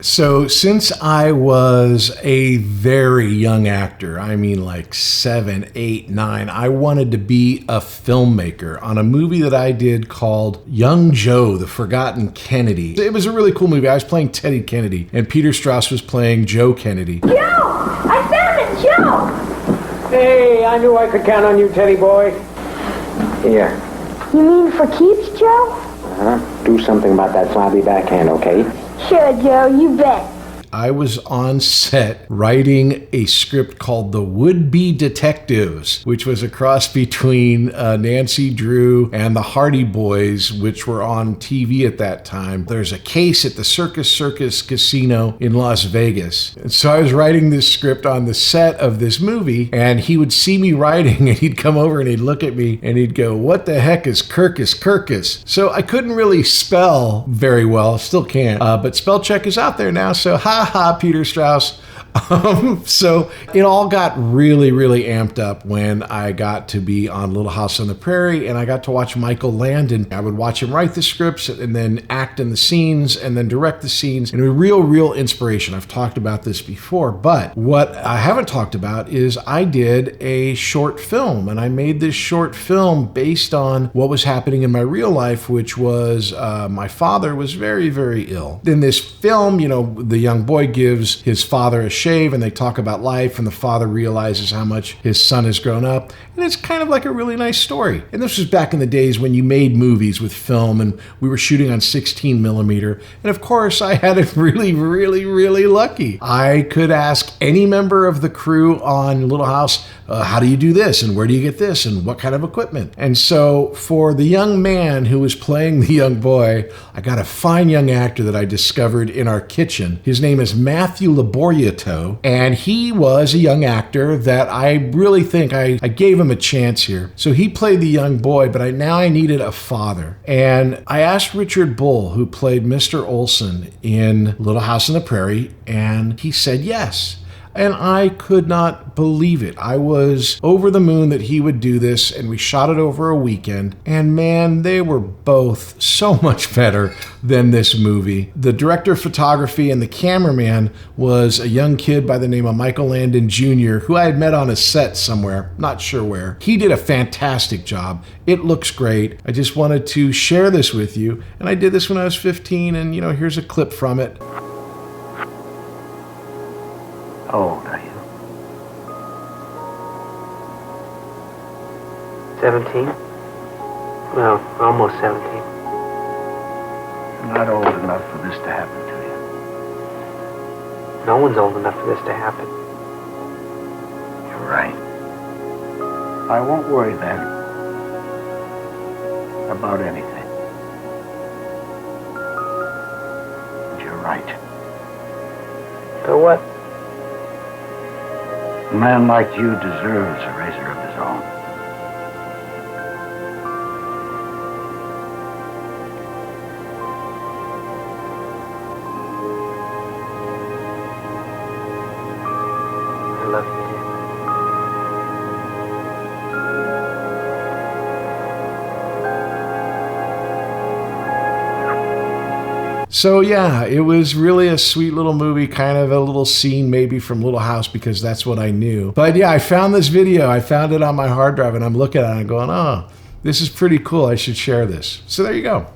So since I was a very young actor, I mean like 7, 8, 9, I wanted to be a filmmaker on a movie that I did called Young Joe, the Forgotten Kennedy. It was a really cool movie. I was playing Teddy Kennedy and Peter Strauss was playing Joe Kennedy. Joe! I found it, Joe! Hey, I knew I could count on you, Teddy boy. Here. You mean for keeps, Joe? Do something about that flabby backhand, okay? Sure, Joe, you bet. I was on set writing a script called The Would-Be Detectives, which was a cross between Nancy Drew and the Hardy Boys, which were on TV at that time. There's a case at the Circus Casino in Las Vegas. And so I was writing this script on the set of this movie, and he would see me writing, and he'd come over and he'd look at me, and he'd go, "What the heck is Kirkus?" So I couldn't really spell very well, still can't, but spell check is out there now, so Peter Strauss. So it all got really, really amped up when I got to be on Little House on the Prairie, and I got to watch Michael Landon. I would watch him write the scripts and then act in the scenes and then direct the scenes. And a real inspiration. I've talked about this before, but what I haven't talked about is I did a short film, and I made this short film based on what was happening in my real life, which was my father was very, very ill. In this film, the young boy gives his father a shave and they talk about life, and the father realizes how much his son has grown up, and it's kind of like a really nice story. And this was back in the days when you made movies with film, and we were shooting on 16 millimeter, and of course I had it really lucky. I could ask any member of the crew on Little House, how do you do this, and where do you get this, and what kind of equipment? And so for the young man who was playing the young boy, I got a fine young actor that I discovered in our kitchen. His name is Patrick Labyorteaux, and he was a young actor that I really think I gave him a chance here. So he played the young boy, but now I needed a father. And I asked Richard Bull, who played Mr. Olsen in Little House on the Prairie, and he said yes. And I could not believe it. I was over the moon that he would do this, and we shot it over a weekend. And man, they were both so much better than this movie. The director of photography and the cameraman was a young kid by the name of Michael Landon Jr., who I had met on a set somewhere, not sure where. He did a fantastic job. It looks great. I just wanted to share this with you. And I did this when I was 15, and here's a clip from it. How old are you? 17? Well, almost 17. You're not old enough for this to happen to you. No one's old enough for this to happen. You're right. I won't worry then about anything. And you're right. So what? A man like you deserves a razor of his own. I love you, Dad. So yeah, it was really a sweet little movie, kind of a little scene maybe from Little House, because that's what I knew. But yeah, I found this video. I found it on my hard drive, and I'm looking at it and I'm going, oh, this is pretty cool. I should share this. So there you go.